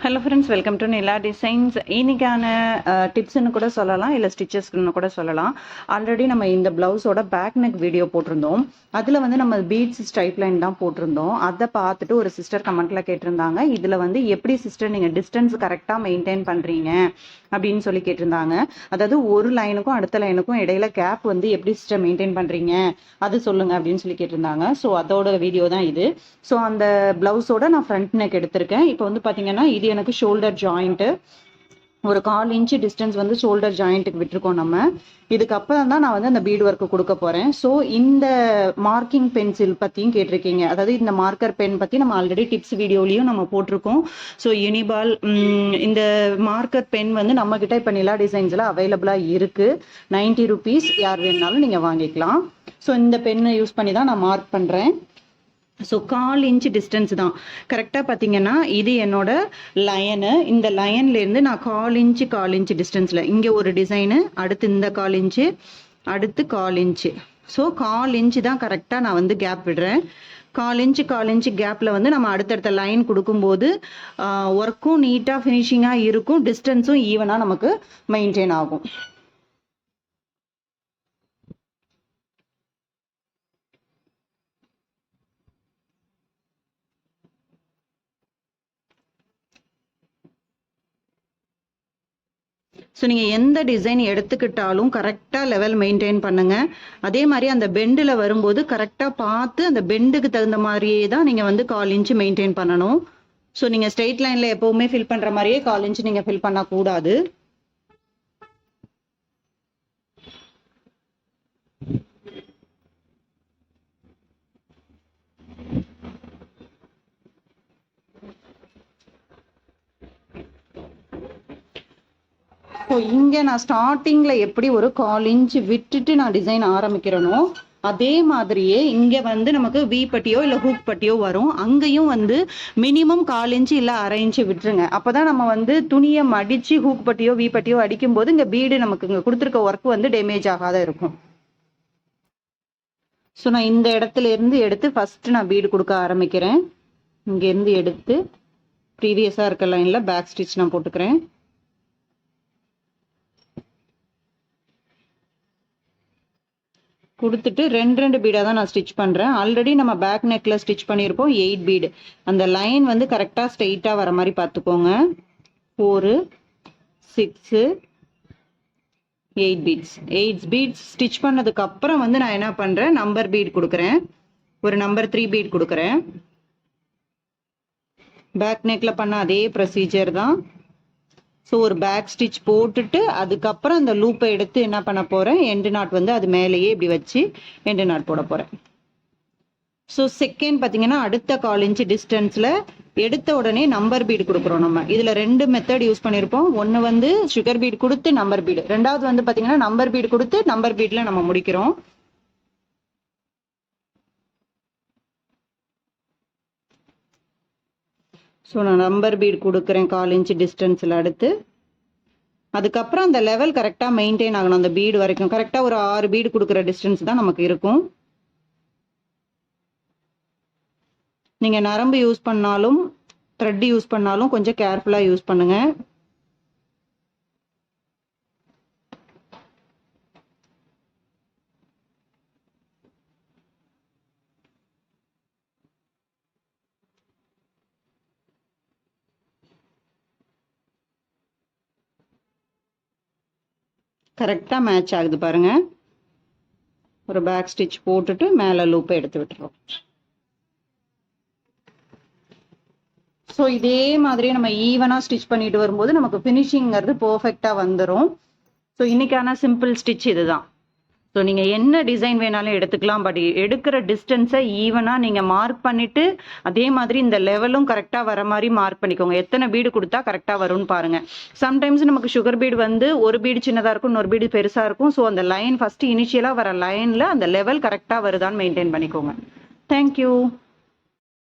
Hello friends, welcome to Nila designs. இன்னைக்கான டிப்ஸ்ன்னு கூட சொல்லலாம், இல்லை ஸ்டிச்சஸ்ன்னு கூட சொல்லலாம். ஆல்ரெடி நம்ம இந்த பிளவுஸோட பேக் நெக் வீடியோ போட்டிருந்தோம். அதில் வந்து நம்ம பீட்ஸ் ஸ்ட்ரைப் லைன் தான் போட்டிருந்தோம். அதை பார்த்துட்டு ஒரு சிஸ்டர் கமெண்ட்ல கேட்டிருந்தாங்க, இதில் வந்து எப்படி சிஸ்டர் நீங்கள் டிஸ்டன்ஸ் கரெக்டாக மெயின்டைன் பண்ணுறீங்க அப்படின்னு சொல்லி கேட்டிருந்தாங்க. அதாவது ஒரு லைனுக்கும் அடுத்த லைனுக்கும் இடையில கேப் வந்து எப்படி சிஸ்டர் மெயின்டைன் பண்ணுறீங்க அது சொல்லுங்க அப்படின்னு சொல்லி கேட்டிருந்தாங்க. ஸோ அதோட வீடியோ தான் இது. ஸோ அந்த பிளவுஸோட நான் ஃப்ரண்ட் நெக் எடுத்திருக்கேன். இப்போ வந்து பார்த்தீங்கன்னா இது எனக்கு ஷோல்டர் ஜாயிண்ட்டு, ஒரு 1/4 இன்ச்சு டிஸ்டன்ஸ் வந்து ஷோல்டர் ஜாயிண்ட்டுக்கு விட்டுருக்கோம் நம்ம. இதுக்கப்புறம் தான் நான் வந்து அந்த பீட் ஒர்க்கு கொடுக்க போகிறேன். ஸோ இந்த மார்க்கிங் பென்சில் பற்றியும் கேட்டிருக்கீங்க. அதாவது இந்த மார்க்கர் பென் பற்றி நம்ம ஆல்ரெடி டிப்ஸ் வீடியோலையும் நம்ம போட்டிருக்கோம். ஸோ யூனிபால் இந்த மார்க்கர் பென் வந்து நம்மக்கிட்ட இப்போ நிலா டிசைன்ஸில் அவைலபிளாக இருக்குது. 90 rupees. யார் வேணுனாலும் நீங்கள் வாங்கிக்கலாம். ஸோ இந்த பென்னை யூஸ் பண்ணி தான் நான் மார்க் பண்ணுறேன். ஸோ 1/4 இன்ச்சு டிஸ்டன்ஸ் தான் கரெக்டாக பார்த்தீங்கன்னா, இது என்னோட லயனு. இந்த லயன்லேருந்து நான் 1/4 இன்ச்சு டிஸ்டன்ஸில் இங்கே ஒரு டிசைனு, அடுத்து இந்த 1/4 இன்ச்சு, அடுத்து 1/4 இன்ச்சு. ஸோ 1/4 இன்ச்சு தான் கரெக்டாக நான் வந்து கேப் விடுறேன். 1/4 இன்ச்சு கேப்பில் வந்து நம்ம அடுத்தடுத்த லைன் கொடுக்கும்போது ஒர்க்கும் நீட்டாக ஃபினிஷிங்காக இருக்கும், டிஸ்டன்ஸும் ஈவனாக நமக்கு மெயின்டைன் ஆகும். ஸோ நீங்கள் எந்த டிசைன் எடுத்துக்கிட்டாலும் கரெக்டாக லெவல் மெயின்டைன் பண்ணுங்கள். அதே மாதிரி அந்த பெண்டில் வரும்போது கரெக்டாக பார்த்து அந்த பெண்டுக்கு தகுந்த மாதிரியே தான் நீங்கள் வந்து 1/4 இன்ச்சு மெயின்டைன் பண்ணணும். ஸோ நீங்கள் ஸ்ட்ரெயிட் லைனில் எப்போவுமே ஃபில் பண்ணுற மாதிரியே 1/4 இன்ச்சு நீங்கள் ஃபில் பண்ணக்கூடாது. ஸோ இங்கே நான் ஸ்டார்டிங்கில் எப்படி ஒரு 1/4 இன்ச்சு விட்டுட்டு நான் டிசைன் ஆரம்பிக்கிறேனோ அதே மாதிரியே இங்கே வந்து நமக்கு வி பட்டியோ இல்லை ஹூக் பட்டியோ வரும். அங்கேயும் வந்து மினிமம் 1/4 இன்ச்சு இல்லை 1/2 இன்ச்சு விட்டுருங்க. அப்போ தான் நம்ம வந்து துணியை மடித்து ஹூக் பட்டியோ வி பட்டியோ அடிக்கும்போது இங்கே பீடு நமக்கு இங்கே கொடுத்துருக்க ஒர்க் வந்து டேமேஜ் ஆகாத இருக்கும். ஸோ நான் இந்த இடத்துல இருந்து எடுத்து ஃபஸ்ட்டு நான் பீடு கொடுக்க ஆரம்பிக்கிறேன். இங்கேருந்து எடுத்து ப்ரீவியஸாக இருக்க லைனில் பேக் ஸ்டிச் நான் போட்டுக்கிறேன். கொடுத்துட்டு 2 பீடாக தான் நான் ஸ்டிச் பண்ணுறேன். ஆல்ரெடி நம்ம பேக் நெக்கில் ஸ்டிச் பண்ணியிருப்போம் 8 பீடு. அந்த லைன் வந்து கரெக்டாக ஸ்ட்ரெயிட்டாக வர மாதிரி பார்த்துக்கோங்க. 4 6 8 பீட்ஸ். 8 பீட்ஸ் ஸ்டிச் பண்ணதுக்கப்புறம் வந்து நான் என்ன பண்ணுறேன், நம்பர் பீட் கொடுக்குறேன். ஒரு நம்பர் 3 பீட் கொடுக்குறேன். பேக் நெக்கில் பண்ண அதே ப்ரொசீஜர் தான். ஸோ ஒரு பேக் ஸ்டிச் போட்டுட்டு அதுக்கப்புறம் அந்த லூப்பை எடுத்து என்ன பண்ண போகிறேன், எண்டு நாட் வந்து அது மேலேயே இப்படி வச்சு எண்டு நாட் போட போகிறேன். ஸோ செகண்ட் பார்த்தீங்கன்னா அடுத்த 1/4 இன்ச்சு டிஸ்டன்ஸில் எடுத்த உடனே நம்பர் பீடு கொடுக்குறோம். நம்ம இதில் 2 மெத்தட் யூஸ் பண்ணியிருப்போம். ஒன்று வந்து சுகர் பீடு கொடுத்து நம்பர் பீடு, ரெண்டாவது வந்து பார்த்தீங்கன்னா நம்பர் பீடு கொடுத்து நம்பர் பீடில் நம்ம முடிக்கிறோம். ஸோ நான் நம்பர் பீடு கொடுக்குறேன் 1/4 இன்ச்சு டிஸ்டன்ஸில். அடுத்து அதுக்கப்புறம் அந்த லெவல் கரெக்டாக மெயின்டைன் ஆகணும். அந்த பீடு வரைக்கும் கரெக்டாக ஒரு 6 பீடு கொடுக்குற டிஸ்டன்ஸ் தான் நமக்கு இருக்கும். நீங்கள் நரம்பு யூஸ் பண்ணாலும் த்ரெட் யூஸ் பண்ணாலும் கொஞ்சம் கேர்ஃபுல்லாக யூஸ் பண்ணுங்க. கரெக்டாக மேட்ச் ஆகுது பாருங்க. ஒரு பேக் ஸ்டிச் போட்டுட்டு மேலே லூப்பை எடுத்து விட்டுறோம். ஸோ இதே மாதிரி நம்ம ஈவனாக ஸ்டிச் பண்ணிட்டு வரும்போது நமக்கு ஃபினிஷிங்கிறது பர்ஃபெக்டாக வந்துடும். ஸோ இன்னைக்கான சிம்பிள் ஸ்டிச் இதுதான். ஸோ நீங்கள் என்ன டிசைன் வேணாலும் எடுத்துக்கலாம். பட் எடுக்கிற டிஸ்டன்ஸை ஈவனாக நீங்கள் மார்க் பண்ணிவிட்டு அதே மாதிரி இந்த லெவலும் கரெக்டாக வர மாதிரி மார்க் பண்ணிக்கோங்க. எத்தனை பீடு கொடுத்தா கரெக்டாக வரும்னு பாருங்கள். சம்டைம்ஸ் நமக்கு சுகர் பீடு வந்து ஒரு பீடு சின்னதாக இருக்கும், இன்னொரு பீடு பெருசாக இருக்கும். ஸோ அந்த லைன் ஃபஸ்ட்டு இனிஷியலாக வர லைனில் அந்த லெவல் கரெக்டாக வருதான்னு மெயின்டைன் பண்ணிக்கோங்க. தேங்க்யூ.